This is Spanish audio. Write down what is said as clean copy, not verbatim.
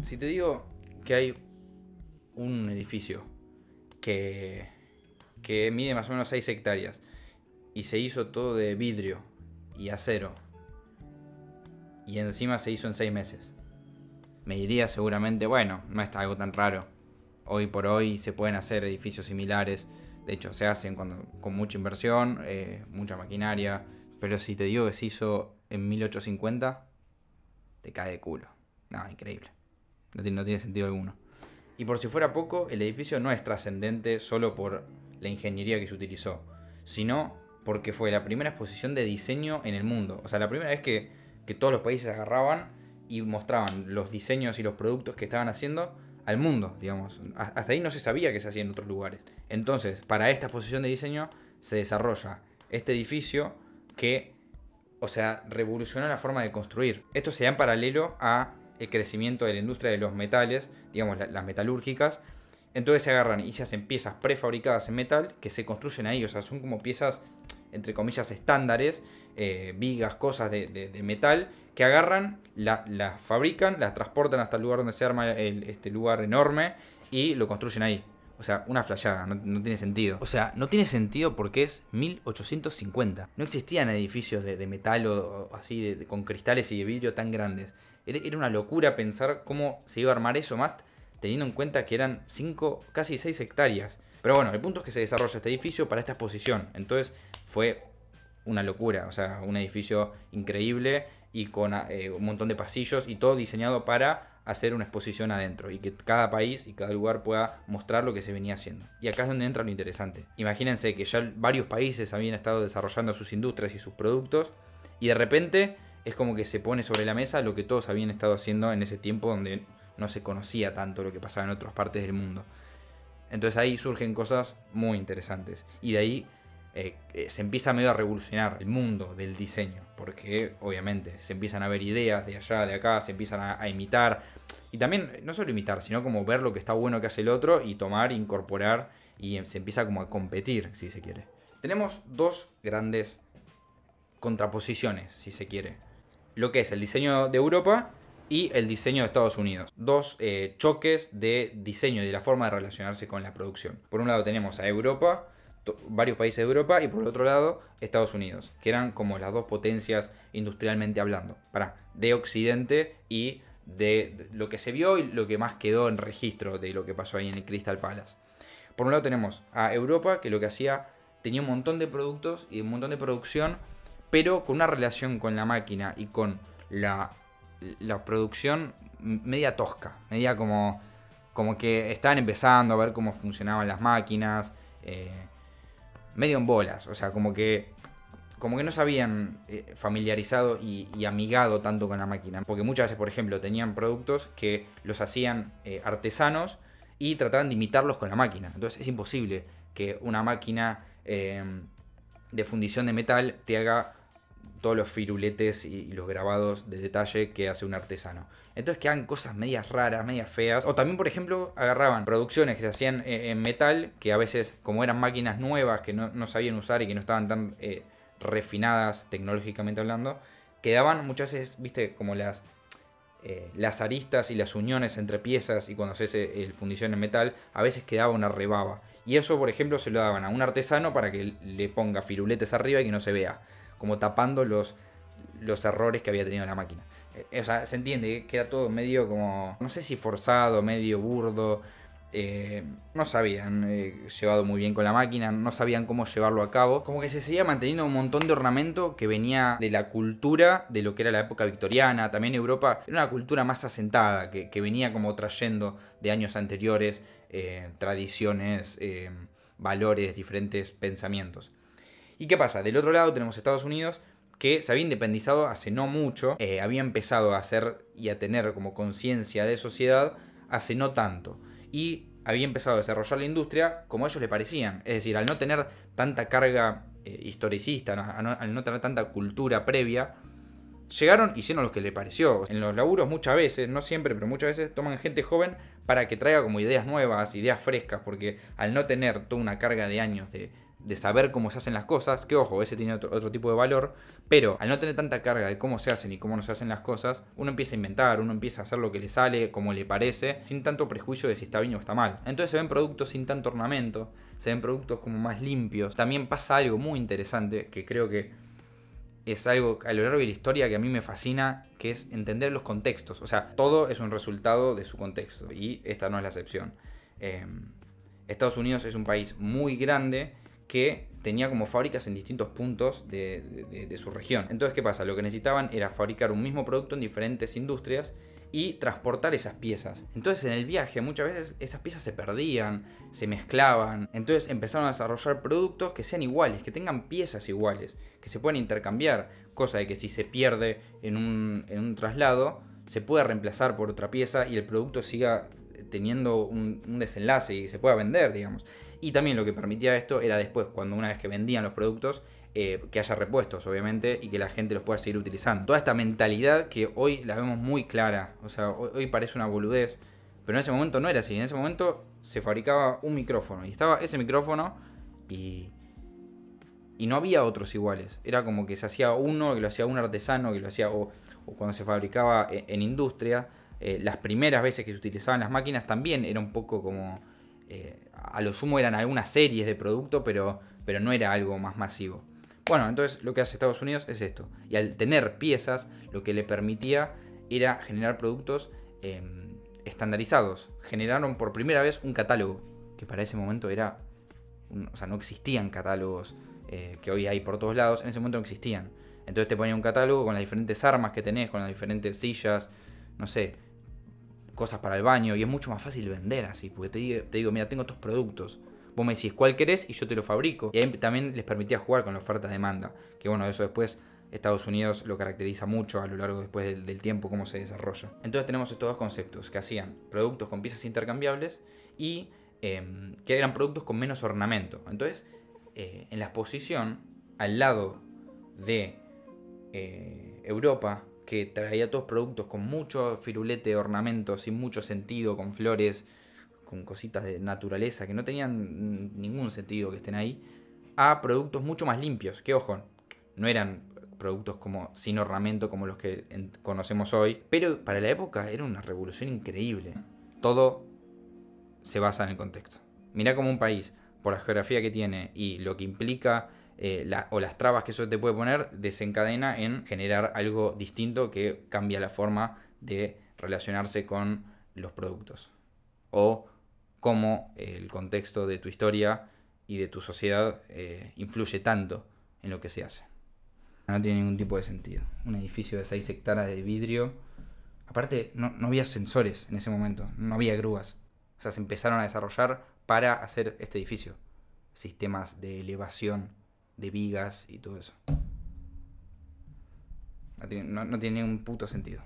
Si te digo que hay un edificio que mide más o menos 6 hectáreas y se hizo todo de vidrio y acero y encima se hizo en 6 meses, me diría seguramente, bueno, no es algo tan raro. Hoy por hoy se pueden hacer edificios similares. De hecho, se hacen con mucha inversión, mucha maquinaria. Pero si te digo que se hizo en 1850, te cae de culo. No, increíble. No tiene sentido alguno. Y por si fuera poco, el edificio no es trascendente solo por la ingeniería que se utilizó, sino porque fue la primera exposición de diseño en el mundo. O sea, la primera vez que todos los países agarraban y mostraban los diseños y los productos que estaban haciendo al mundo, digamos. Hasta ahí no se sabía que se hacía en otros lugares. Entonces, para esta exposición de diseño se desarrolla este edificio que, o sea, revolucionó la forma de construir. Esto se da en paralelo a el crecimiento de la industria de los metales, digamos, las metalúrgicas. Entonces se agarran y se hacen piezas prefabricadas en metal que se construyen ahí. O sea, son como piezas, entre comillas, estándares, vigas, cosas de metal, que agarran, las fabrican, las transportan hasta el lugar donde se arma este lugar enorme y lo construyen ahí. O sea, una flayada, no tiene sentido. O sea, no tiene sentido porque es 1850. No existían edificios de metal o así, con cristales y de vidrio tan grandes. Era una locura pensar cómo se iba a armar eso, más teniendo en cuenta que eran 5, casi 6 hectáreas. Pero bueno, el punto es que se desarrolla este edificio para esta exposición. Entonces fue una locura, o sea, un edificio increíble y con un montón de pasillos y todo diseñado para hacer una exposición adentro y que cada país y cada lugar pueda mostrar lo que se venía haciendo. Y acá es donde entra lo interesante. Imagínense que ya varios países habían estado desarrollando sus industrias y sus productos y de repente es como que se pone sobre la mesa lo que todos habían estado haciendo en ese tiempo donde no se conocía tanto lo que pasaba en otras partes del mundo. Entonces ahí surgen cosas muy interesantes y de ahí se empieza medio a revolucionar el mundo del diseño, porque obviamente se empiezan a ver ideas de allá, de acá, se empiezan a imitar, y también no solo imitar, sino como ver lo que está bueno que hace el otro y tomar, incorporar, y se empieza como a competir, si se quiere. Tenemos dos grandes contraposiciones, si se quiere, lo que es el diseño de Europa y el diseño de Estados Unidos. Dos choques de diseño y de la forma de relacionarse con la producción. Por un lado tenemos a Europa, varios países de Europa, y por el otro lado Estados Unidos, que eran como las dos potencias industrialmente hablando, de Occidente y de lo que se vio y lo que más quedó en registro de lo que pasó ahí en el Crystal Palace. Por un lado tenemos a Europa, que lo que hacía, tenía un montón de productos y un montón de producción, pero con una relación con la máquina y con la producción media tosca, media como que estaban empezando a ver cómo funcionaban las máquinas, medio en bolas, o sea, como que no se habían familiarizado y amigado tanto con la máquina. Porque muchas veces, por ejemplo, tenían productos que los hacían artesanos y trataban de imitarlos con la máquina. Entonces es imposible que una máquina de fundición de metal te haga todos los firuletes y los grabados de detalle que hace un artesano. Entonces quedan cosas medias raras, medias feas. O también, por ejemplo, agarraban producciones que se hacían en metal, que a veces, como eran máquinas nuevas que no sabían usar y que no estaban tan refinadas tecnológicamente hablando, quedaban muchas veces, viste, como las aristas y las uniones entre piezas, y cuando se hace el fundición en metal, a veces quedaba una rebaba. Y eso, por ejemplo, se lo daban a un artesano para que le ponga firuletes arriba y que no se vea, como tapando los errores que había tenido la máquina. O sea, se entiende que era todo medio como, no sé si forzado, medio burdo. No sabían llevado muy bien con la máquina, no sabían cómo llevarlo a cabo. Como que se seguía manteniendo un montón de ornamento que venía de la cultura de lo que era la época victoriana. También Europa era una cultura más asentada, que venía como trayendo de años anteriores tradiciones, valores, diferentes pensamientos. ¿Y qué pasa? Del otro lado tenemos Estados Unidos, que se había independizado hace no mucho, había empezado a hacer y a tener como conciencia de sociedad hace no tanto, y había empezado a desarrollar la industria como a ellos le parecían, es decir, al no tener tanta carga historicista, al no tener tanta cultura previa, llegaron y hicieron lo que les pareció. En los laburos muchas veces, no siempre, pero muchas veces toman gente joven para que traiga como ideas nuevas, ideas frescas, porque al no tener toda una carga de años de de saber cómo se hacen las cosas, que ojo, ese tiene otro tipo de valor, pero al no tener tanta carga de cómo se hacen y cómo no se hacen las cosas, uno empieza a inventar, uno empieza a hacer lo que le sale, como le parece, sin tanto prejuicio de si está bien o está mal. Entonces se ven productos sin tanto ornamento, se ven productos como más limpios. También pasa algo muy interesante, que creo que es algo a lo largo de la historia que a mí me fascina, que es entender los contextos. O sea, todo es un resultado de su contexto, y esta no es la excepción. Estados Unidos es un país muy grande que tenía como fábricas en distintos puntos de su región. Entonces, ¿qué pasa? Lo que necesitaban era fabricar un mismo producto en diferentes industrias y transportar esas piezas. Entonces, en el viaje muchas veces esas piezas se perdían, se mezclaban. Entonces empezaron a desarrollar productos que sean iguales, que tengan piezas iguales, que se puedan intercambiar, cosa de que si se pierde en un traslado, se pueda reemplazar por otra pieza y el producto siga teniendo un desenlace y se pueda vender, digamos. Y también lo que permitía esto era después, cuando una vez que vendían los productos, que haya repuestos, obviamente, y que la gente los pueda seguir utilizando. Toda esta mentalidad que hoy la vemos muy clara, o sea, hoy parece una boludez, pero en ese momento no era así. En ese momento se fabricaba un micrófono y estaba ese micrófono y no había otros iguales. Era como que se hacía uno, que lo hacía un artesano, que lo hacía, o cuando se fabricaba en industria, las primeras veces que se utilizaban las máquinas también era un poco como, a lo sumo eran algunas series de producto, pero no era algo más masivo. Bueno, entonces lo que hace Estados Unidos es esto. Y al tener piezas, lo que le permitía era generar productos estandarizados. Generaron por primera vez un catálogo, que para ese momento era... o sea, no existían catálogos que hoy hay por todos lados. En ese momento no existían. Entonces te ponían un catálogo con las diferentes armas que tenés, con las diferentes sillas, no sé, cosas para el baño. Y es mucho más fácil vender así, porque te digo, mira, tengo estos productos. Vos me decís cuál querés y yo te lo fabrico. Y ahí también les permitía jugar con la oferta-demanda. Que bueno, eso después Estados Unidos lo caracteriza mucho a lo largo después del tiempo, cómo se desarrolla. Entonces tenemos estos dos conceptos, que hacían productos con piezas intercambiables y que eran productos con menos ornamento. Entonces, en la exposición, al lado de Europa, que traía todos productos con mucho firulete de ornamento, sin mucho sentido, con flores, con cositas de naturaleza que no tenían ningún sentido que estén ahí, a productos mucho más limpios, que ojo, no eran productos como sin ornamento como los que conocemos hoy, pero para la época era una revolución increíble. Todo se basa en el contexto. Mirá como un país, por la geografía que tiene y lo que implica o las trabas que eso te puede poner, desencadena en generar algo distinto que cambia la forma de relacionarse con los productos. O cómo el contexto de tu historia y de tu sociedad influye tanto en lo que se hace. No tiene ningún tipo de sentido. Un edificio de 6 hectáreas de vidrio. Aparte, no había sensores en ese momento, no había grúas. O sea, se empezaron a desarrollar para hacer este edificio. Sistemas de elevación, de vigas y todo eso. No tiene ningún puto sentido.